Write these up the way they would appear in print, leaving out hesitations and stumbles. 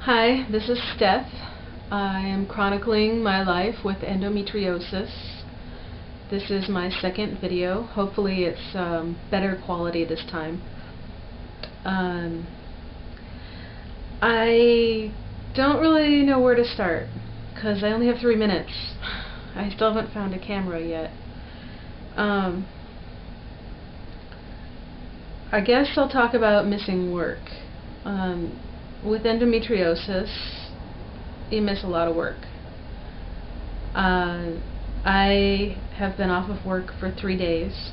Hi, this is Steph. I am chronicling my life with endometriosis. This is my second video. Hopefully it's better quality this time. I don't really know where to start because I only have 3 minutes. I still haven't found a camera yet. I guess I'll talk about missing work. With endometriosis, you miss a lot of work. I have been off of work for 3 days.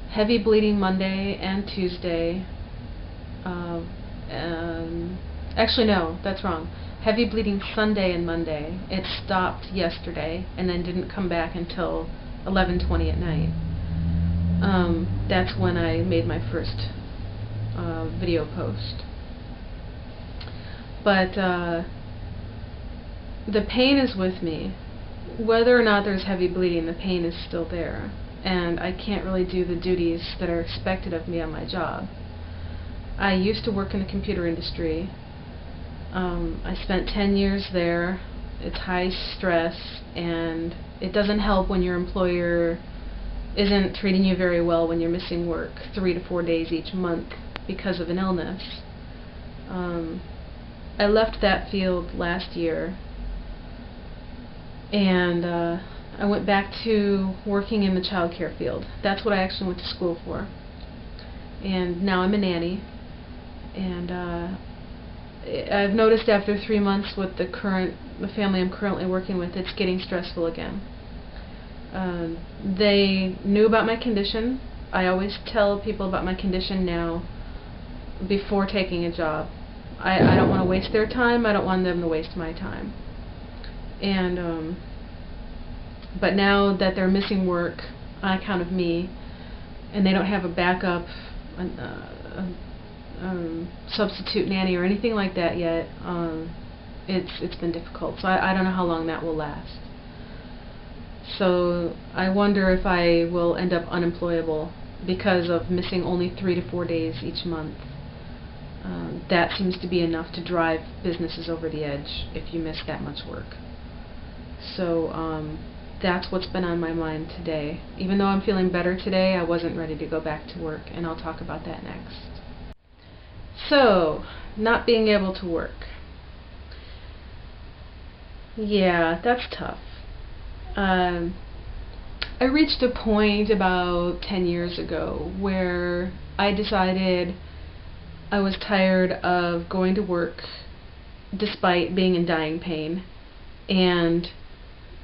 Heavy bleeding Monday and Tuesday. Actually, no, that's wrong. Heavy bleeding Sunday and Monday. It stopped yesterday and then didn't come back until 11:20 at night. That's when I made my first video post. But the pain is with me. Whether or not there's heavy bleeding, the pain is still there, and I can't really do the duties that are expected of me on my job. I used to work in the computer industry. I spent 10 years there. It's high stress, and it doesn't help when your employer isn't treating you very well when you're missing work 3 to 4 days each month because of an illness. I left that field last year, and I went back to working in the childcare field. That's what I actually went to school for. And now I'm a nanny, and I've noticed after 3 months with the family I'm currently working with, it's getting stressful again. They knew about my condition. I always tell people about my condition now before taking a job. I don't want to waste their time. I don't want them to waste my time. And but now that they're missing work on account of me, and they don't have a backup substitute nanny or anything like that yet, it's been difficult. So I don't know how long that will last. So I wonder if I will end up unemployable because of missing only 3 to 4 days each month. That seems to be enough to drive businesses over the edge if you miss that much work. So that's what's been on my mind today. Even though I'm feeling better today, I wasn't ready to go back to work, and I'll talk about that next. So, not being able to work. Yeah, that's tough. I reached a point about 10 years ago where I decided I was tired of going to work despite being in dying pain and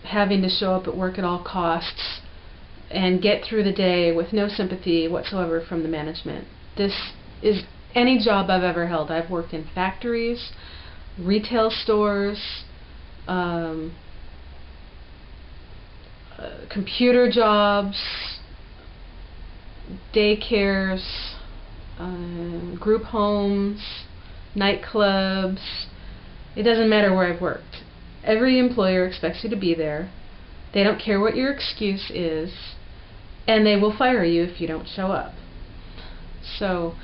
having to show up at work at all costs and get through the day with no sympathy whatsoever from the management. This is any job I've ever held. I've worked in factories, retail stores, computer jobs, daycares, group homes, nightclubs. It doesn't matter where I've worked. Every employer expects you to be there. They don't care what your excuse is, and they will fire you if you don't show up. So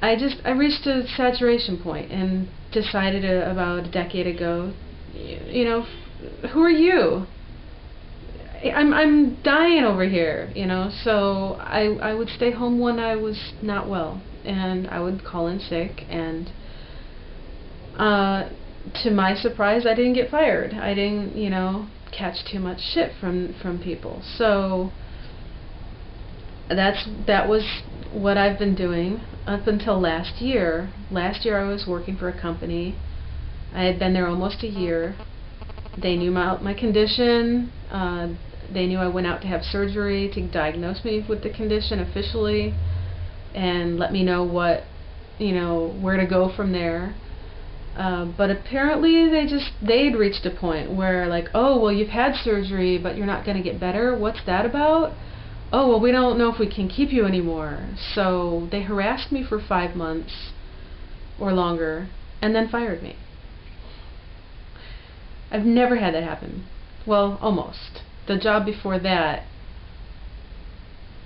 I reached a saturation point and decided about a decade ago, you know, who are you? I'm dying over here, so I would stay home when I was not well, and I would call in sick, and to my surprise, I didn't get fired. I didn't, catch too much shit from people. So that was what I've been doing up until last year. Last year I was working for a company. I had been there almost a year. They knew my condition. They knew I went out to have surgery to diagnose me with the condition officially and let me know where to go from there. But apparently they'd reached a point where, like, oh, well, you've had surgery, but you're not going to get better. What's that about? Oh, well, we don't know if we can keep you anymore. So they harassed me for 5 months or longer and then fired me. I've never had that happen. Well, almost. The job before that,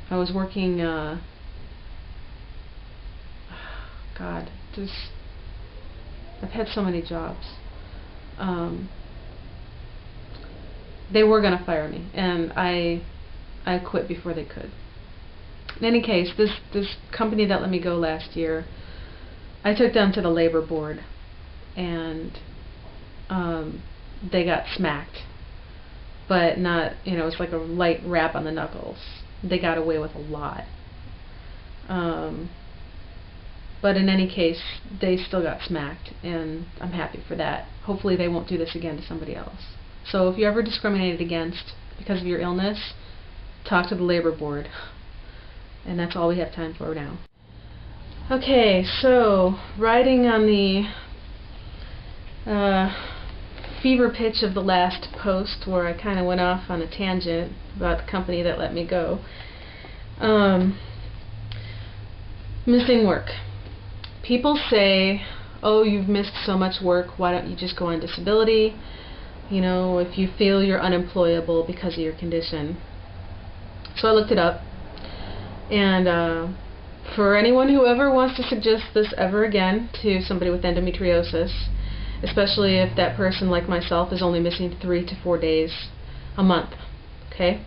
I was working God, I've had so many jobs. They were going to fire me, and I quit before they could. In any case, this company that let me go last year, I took them to the labor board, and they got smacked, but not, it was like a light rap on the knuckles. They got away with a lot. But in any case, they still got smacked, and I'm happy for that. Hopefully they won't do this again to somebody else. So if you're ever discriminated against because of your illness, talk to the labor board. And that's all we have time for now. Okay, so riding on the fever pitch of the last post where I kind of went off on a tangent about the company that let me go. Missing work. People say, oh, you've missed so much work, why don't you just go on disability? If you feel you're unemployable because of your condition. So I looked it up, and for anyone who ever wants to suggest this ever again to somebody with endometriosis, especially if that person, like myself, is only missing 3 to 4 days a month, okay?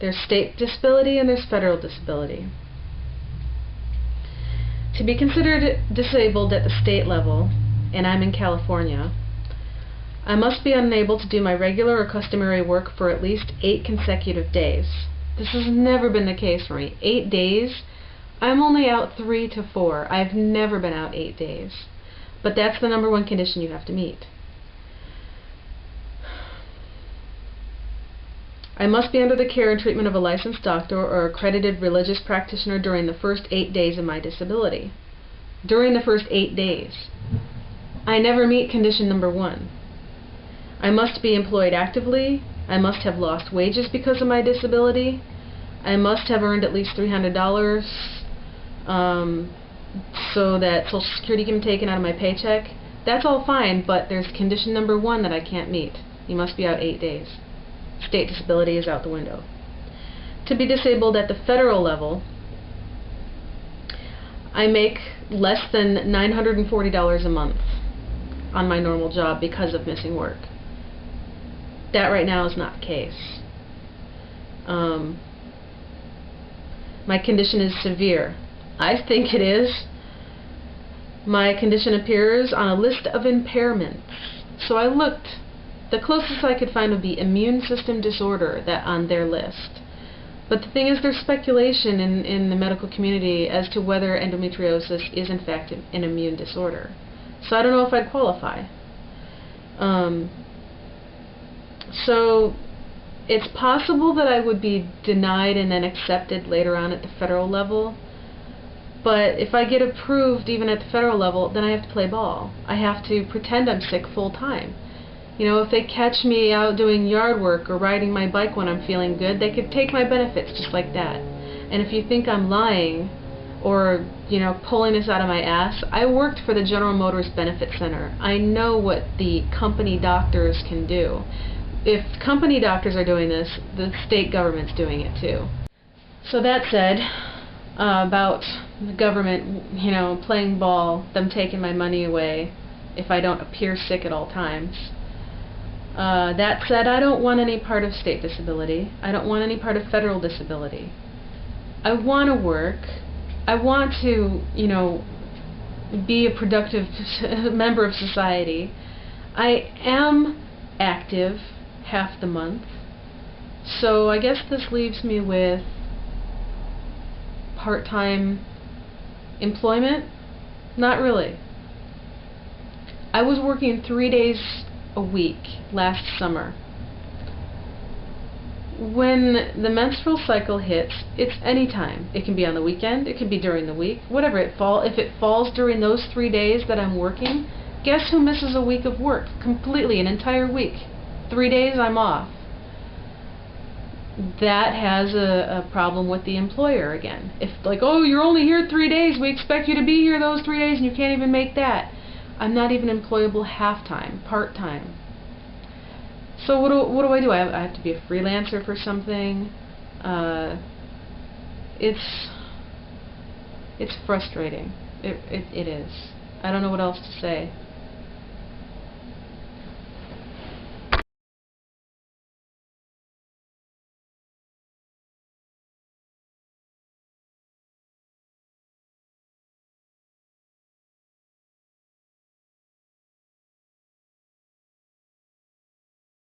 There's state disability and there's federal disability. To be considered disabled at the state level, and I'm in California, I must be unable to do my regular or customary work for at least 8 consecutive days. This has never been the case for me. 8 days? I'm only out 3 to 4. I've never been out 8 days. But that's the number one condition you have to meet. I must be under the care and treatment of a licensed doctor or accredited religious practitioner during the first 8 days of my disability. During the first 8 days. I never meet condition number 1. I must be employed actively. I must have lost wages because of my disability. I must have earned at least $300 so that Social Security can be taken out of my paycheck. That's all fine, but there's condition number 1 that I can't meet. You must be out 8 days. State disability is out the window. To be disabled at the federal level, I make less than $940 a month on my normal job because of missing work. That right now is not the case. My condition is severe. I think it is. My condition appears on a list of impairments. So I looked. The closest I could find would be immune system disorder on their list. But the thing is, there's speculation in the medical community as to whether endometriosis is in fact an immune disorder. So I don't know if I'd qualify. So it's possible that I would be denied and then accepted later on at the federal level. But if I get approved even at the federal level, then I have to play ball. I have to pretend I'm sick full time. If they catch me out doing yard work or riding my bike when I'm feeling good, they could take my benefits just like that. And if you think I'm lying or, pulling this out of my ass, I worked for the General Motors Benefit Center. I know what the company doctors can do. If company doctors are doing this, the state government's doing it too. So that said, about the government, playing ball, them taking my money away if I don't appear sick at all times. That said, I don't want any part of state disability. I don't want any part of federal disability. I want to work. I want to, be a productive member of society. I am active half the month. So I guess this leaves me with part-time employment? Not really. I was working 3 days a week last summer. When the menstrual cycle hits, it's any time. It can be on the weekend, it can be during the week, whatever it falls. If it falls during those 3 days that I'm working, guess who misses a week of work? Completely, an entire week. 3 days I'm off. That has a problem with the employer again. If oh, you're only here 3 days, we expect you to be here those 3 days and you can't even make that. I'm not even employable half-time, part-time. So what do I do? I have to be a freelancer for something. It's frustrating. It is. I don't know what else to say.